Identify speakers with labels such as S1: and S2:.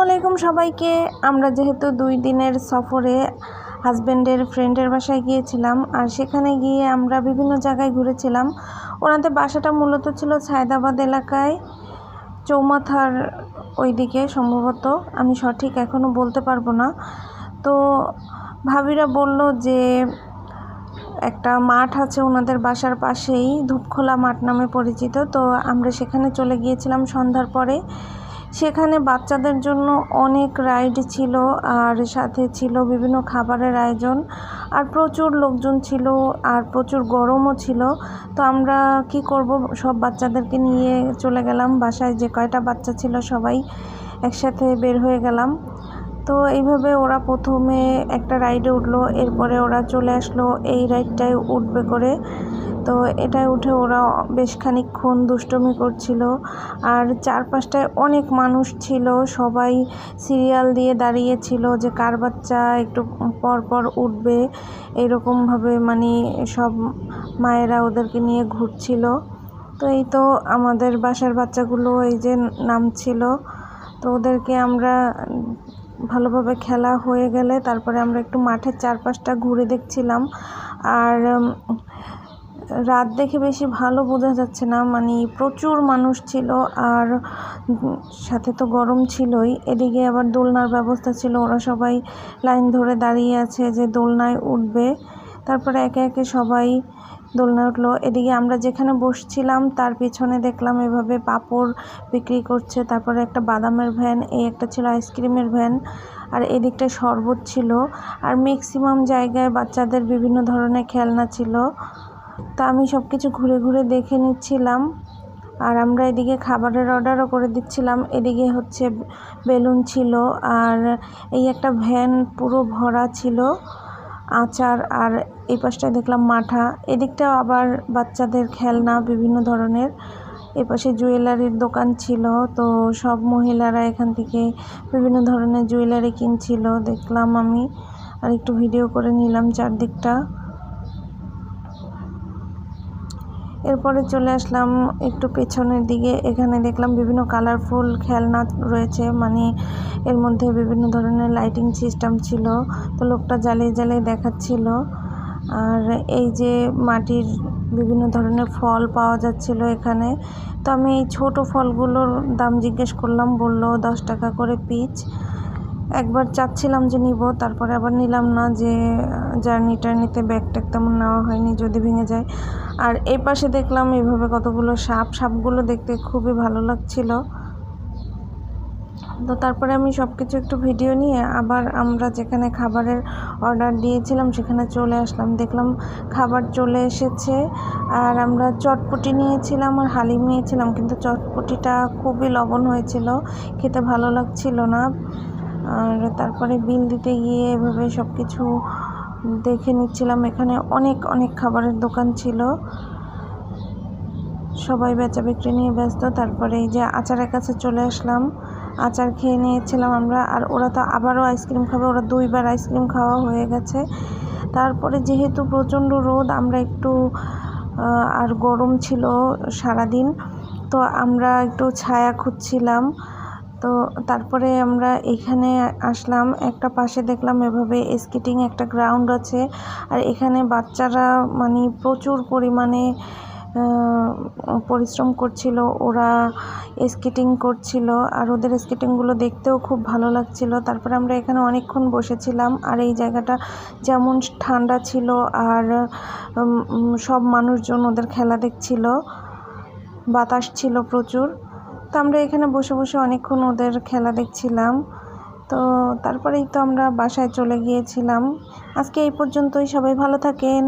S1: আলাইকুম সবাইকে। আমরা যেহেতু 2 দিনের সফরে হাজব্যান্ডের ফ্রেন্ডের বাসায় গিয়েছিলাম, আর সেখানে গিয়ে আমরা বিভিন্ন জায়গায় ঘুরেছিলাম। ওনাদের বাসাটা মূলত ছিল সায়দাবাদ এলাকায়, চৌমাথার ওইদিকে সম্ভবত, আমি সঠিক এখনও বলতে পারবো না। তো ভাবিরা বলল যে একটা মাঠ আছে ওনাদের বাসার পাশেই, ধূপখোলা মাঠ নামে পরিচিত। তো আমরা সেখানে চলে গিয়েছিলাম সন্ধ্যার পরে। সেখানে বাচ্চাদের জন্য অনেক রাইড ছিল, আর সাথে ছিল বিভিন্ন খাবারের আয়োজন, আর প্রচুর লোকজন ছিল, আর প্রচুর গরমও ছিল। তো আমরা কি করব, সব বাচ্চাদেরকে নিয়ে চলে গেলাম বাসায়। যে কয়টা বাচ্চা ছিল সবাই একসাথে বের হয়ে গেলাম। তো এইভাবে ওরা প্রথমে একটা রাইডে উঠলো, এরপরে ওরা চলে আসলো এই রাইডটায় উঠবে করে। তো এটায় উঠে ওরা বেশ খানিকক্ষণ দুষ্টুমি করছিল, আর চারপাশটায় অনেক মানুষ ছিল, সবাই সিরিয়াল দিয়ে দাঁড়িয়েছিল যে কার বাচ্চা একটু পর পর উঠবে, এরকমভাবে মানে সব মায়েরা ওদেরকে নিয়ে ঘুরছিল। তো এই তো আমাদের বাসার বাচ্চাগুলো এই যে নামছিল। তো ওদেরকে আমরা ভালোভাবে খেলা হয়ে গেলে তারপরে আমরা একটু মাঠের চারপাশটা ঘুরে দেখছিলাম। আর রাত দেখে বেশি ভালো বোঝা যাচ্ছে না, মানে প্রচুর মানুষ ছিল, আর সাথে তো গরম ছিলই। এদিকে আবার দোলনার ব্যবস্থা ছিল, ওরা সবাই লাইন ধরে দাঁড়িয়ে আছে যে দোলনায় উঠবে। তারপরে একে একে সবাই দোলনায় উঠলো। এদিকে আমরা যেখানে বসছিলাম তার পিছনে দেখলাম এভাবে পাঁপড় বিক্রি করছে, তারপরে একটা বাদামের ভ্যান, এই একটা ছিল আইসক্রিমের ভ্যান, আর এদিকটা শরবত ছিল, আর ম্যাক্সিমাম জায়গায় বাচ্চাদের বিভিন্ন ধরনের খেলনা ছিল। তা আমি সব কিছু ঘুরে ঘুরে দেখে নিচ্ছিলাম, আর আমরা এদিকে খাবারের অর্ডারও করে দিচ্ছিলাম। এদিকে হচ্ছে বেলুন ছিল, আর এই একটা ভ্যান পুরো ভরা ছিল আচার, আর এই পাশটায় দেখলাম মাঠা, এদিকটাও আবার বাচ্চাদের খেলনা বিভিন্ন ধরনের। এপাশে জুয়েলারির দোকান ছিল, তো সব মহিলারা এখান থেকে বিভিন্ন ধরনের জুয়েলারি কিনছিল, দেখলাম আমি, আর একটু ভিডিও করে নিলাম চারদিকটা। এরপরে চলে আসলাম একটু পেছনের দিকে, এখানে দেখলাম বিভিন্ন কালারফুল খেলনা রয়েছে, মানে এর মধ্যে বিভিন্ন ধরনের লাইটিং সিস্টেম ছিল। তো লোকটা জ্বালিয়ে জ্বালিয়ে দেখাচ্ছিল। আর এই যে মাটির বিভিন্ন ধরনের ফল পাওয়া যাচ্ছিল এখানে। তো আমি এই ছোটো ফলগুলোর দাম জিজ্ঞেস করলাম, বলল 10 টাকা করে পিচ। একবার চাচ্ছিলাম যে নিব, তারপরে আবার নিলাম না, যে জার্নিতে ব্যাগ ট্যাগ তেমন নেওয়া হয়নি, যদি ভেঙে যায়। আর এই পাশে দেখলাম এইভাবে কতগুলো সাপগুলো দেখতে খুবই ভালো লাগছিল। তো তারপরে আমি সব কিছু একটু ভিডিও নিয়ে আবার আমরা যেখানে খাবারের অর্ডার দিয়েছিলাম সেখানে চলে আসলাম। দেখলাম খাবার চলে এসেছে, আর আমরা চটপটি নিয়েছিলাম আর হালিম নিয়েছিলাম, কিন্তু চটপটিটা খুবই লবণ হয়েছিল, খেতে ভালো লাগছিল না। আর তারপরে বিল দিতে গিয়ে এভাবে সব কিছু দেখে নিচ্ছিলাম। এখানে অনেক অনেক খাবারের দোকান ছিল, সবাই বেচা বিক্রি নিয়ে ব্যস্ত। তারপরে এই যে আচারের কাছে চলে আসলাম, আচার খেয়ে নিয়েছিলাম আমরা। আর ওরা তো আবারও আইসক্রিম খাবে, ওরা 2 বার আইসক্রিম খাওয়া হয়ে গেছে। তারপরে যেহেতু প্রচণ্ড রোদ, আমরা একটু আর গরম ছিল সারাদিন, তো আমরা একটু ছায়া খুঁজছিলাম। তো তারপরে আমরা এখানে আসলাম, একটা পাশে দেখলাম এভাবে স্কেটিং একটা গ্রাউন্ড আছে, আর এখানে বাচ্চারা মানে প্রচুর পরিমাণে পরিশ্রম করছিল, ওরা স্কেটিং করছিল, আর ওদের স্কেটিংগুলো দেখতেও খুব ভালো লাগছিল। তারপরে আমরা এখানে অনেকক্ষণ বসেছিলাম, আর এই জায়গাটা যেমন ঠান্ডা ছিল, আর সব মানুষজন ওদের খেলা দেখছিল, বাতাস ছিল প্রচুর। তো আমরা এখানে বসে বসে অনেকক্ষণ ওদের খেলা দেখছিলাম। তো তারপরেই তো আমরা বাসায় চলে গিয়েছিলাম। আজকে এই পর্যন্তই, সবাই ভালো থাকেন।